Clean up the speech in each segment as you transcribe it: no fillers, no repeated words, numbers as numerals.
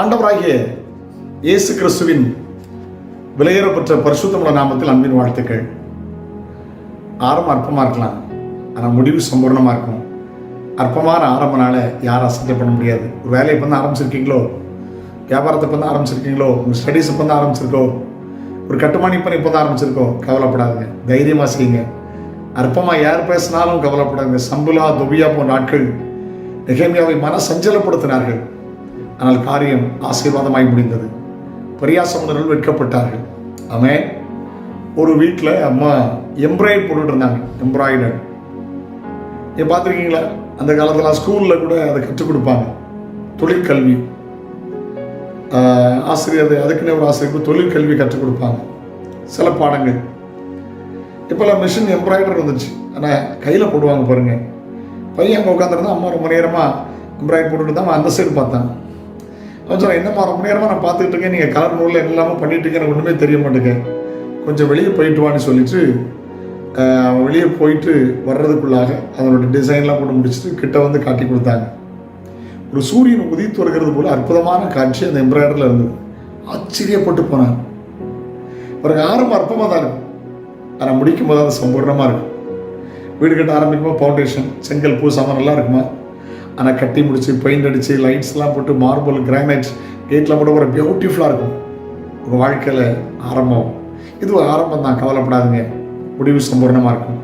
ஆண்டவராகிய இயேசு கிறிஸ்துவின் விலையேறப்பெற்ற பரிசுத்தமுள்ள நாமத்தில் அன்பின் வாழ்த்துக்கள். ஆரம்பம் அற்பமாக இருக்கலாம், ஆனால் முடிவு சம்பூர்ணமாக இருக்கும். அற்பமான ஆரம்பனால யாரும் அசைக்கப்பட முடியாது. ஒரு வேலையை இப்போ தான் ஆரம்பிச்சிருக்கீங்களோ, வியாபாரத்தை இப்போ தான் ஆரம்பிச்சிருக்கீங்களோ, உங்கள் ஸ்டடீஸ் இப்போ தான் ஆரம்பிச்சிருக்கோ, ஒரு கட்டுமான இப்போ இப்போ தான் ஆரம்பிச்சிருக்கோ, கவலைப்படாதுங்க, தைரியமாக செய்யுங்க. அற்பமாக யார் பேசினாலும் கவலைப்படாதுங்க. சம்புலா தொபியா போன்ற ஆட்கள் நெகேமியாவை மன சஞ்சலப்படுத்தினார்கள். ஆனால் காரியம் ஆசீர்வாதமாய் முடிந்தது. பரியாசமுனர்கள் வெட்கப்பட்டார்கள். ஆமென். ஒரு வீட்டில் அம்மா எம்ப்ராய்டரி போட்டுட்டு இருந்தாங்க. எம்ப்ராய்டர் நீ பார்த்துருக்கீங்களா? அந்த காலத்தில் ஸ்கூலில் கூட அதை கற்றுக் கொடுப்பாங்க. தொழிற்கல்வி ஆசிரியர், அதுக்குன்னு ஒரு ஆசிரியருக்கு தொழிற்கல்வி கற்றுக் கொடுப்பாங்க, சில பாடங்கள். இப்போல்லாம் மிஷின் எம்ப்ராய்டர் வந்துச்சு, ஆனால் கையில் போடுவாங்க பாருங்க. பையன் அங்கே உட்காந்துருந்தா அம்மா ரொம்ப நேரமாக எம்ப்ராய்டரி போட்டுட்டு தான் அந்த சைடு பார்த்தாங்க. அவன் சொன்னான், என்னம்மா ரொம்ப நேரமாக நான் பார்த்துக்கிட்டு இருக்கேன், நீங்கள் கலர் நூலில் எல்லாமே பண்ணிட்டு இருக்கேன், எனக்கு ஒன்றுமே தெரிய மாட்டேங்க, கொஞ்சம் வெளியே போயிட்டு வான்னு சொல்லிட்டு அவன் வெளியே போயிட்டு வர்றதுக்குள்ளாக அதனோட டிசைன்லாம் போட்டு முடிச்சுட்டு கிட்ட வந்து காட்டி கொடுத்தாங்க. ஒரு சூரியன் உதித்து வருகிறது போல அற்புதமான காட்சி அந்த எம்ப்ராய்டரில் இருந்தது. ஆச்சரியப்பட்டு போனான். பிறகு ஆரம்பம் அற்பமாக தான் இருக்கும், ஆனால் முடிக்கும் போது அது சம்பூர்ணமாக இருக்கும். வீடு கட்ட ஆரம்பிக்கும்போது ஃபவுண்டேஷன் செங்கல் பூசாமல் நல்லா இருக்குமா, ஆனால் கட்டி முடிச்சு பெயிண்ட் அடித்து லைட்ஸ்லாம் போட்டு மார்பிள் கிரானைட் கேட்லாம் போட்டு ஒரு பியூட்டிஃபுல்லாக இருக்கும். உங்கள் வாழ்க்கையில் ஆரம்பம் இது ஒரு ஆரம்பம் தான், கவலைப்படாதுங்க, முடிவு சம்பூர்ணமாக இருக்கும்.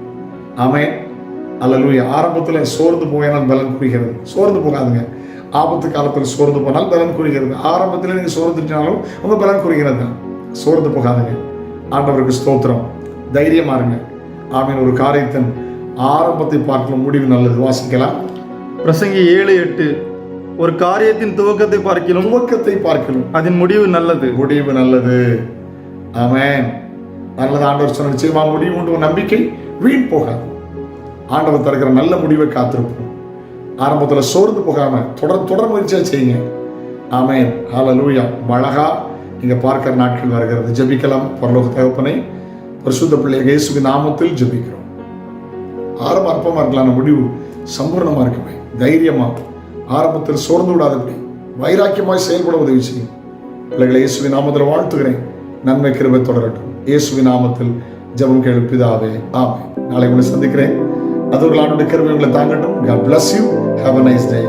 ஆமென். அல்லேலூயா. ஆரம்பத்தில் சோர்ந்து போயினால் பலன் குறிக்கிறது. சோர்ந்து போகாதுங்க. ஆபத்து காலத்தில் சோர்ந்து போனால் பலன் குறிக்கிறது. ஆரம்பத்தில் நீங்கள் சோர்ந்துட்டாலும் உங்கள் பலன் குறிக்கிறது தான். சோர்ந்து போகாதுங்க. ஆண்டவருக்கு ஸ்தோத்திரம். தைரியமா இருங்க. ஆமீன். ஒரு காரியத்தின் ஆரம்பத்தை பார்க்கலாம், முடிவு நல்லது. வாசிக்கலாம். பிரசங்கி 7:8. ஒரு காரியத்தின் துவக்கத்தை பார்க்கலாம் அதன் முடிவு நல்லது. முடிவு நல்லது. ஆமென். நல்லது. ஆண்டவர் சொன்ன நிச்சயமாக முடிவு உண்டு, நம்பிக்கை வீண் போகாது. ஆண்டவர் தருகிற நல்ல முடிவை காத்திருப்போம். ஆரம்பத்தில் சோர்ந்து போகாம தொடர் முயற்சியா செய்யுங்க. ஆமென். ஹல்லேலூயா. அழகா நீங்க பார்க்கிற நாட்கள் வருகிறது. ஜெபிக்கலாம். பரலோக தகப்பனே, பரிசுத்த பிள்ளை இயேசுவின் நாமத்தில் ஜெபிக்கிறோம். ஆரம்பம் அற்பமா இருக்கலாம், முடிவு சம்பூர்ணமா இருக்குமே. தைரியமா ஆரம்பத்தில் சோர்ந்து விடாதபடி வைராக்கியமாய் செயல்பட உதவி செய்யும். பிள்ளைகளை இயேசுவின் நாமத்தில் வாழ்த்துகிறேன். நன்மை கிருபை தொடரட்டும். இயேசுவின் நாமத்தில் ஜெபம் கேளு பிதாவே. ஆமென். நாளை உங்களை சந்திக்கிறேன். அது ஒரு ஆண்டுடைய கிருபை உங்களை தாங்கட்டும். God bless you. Have a nice day.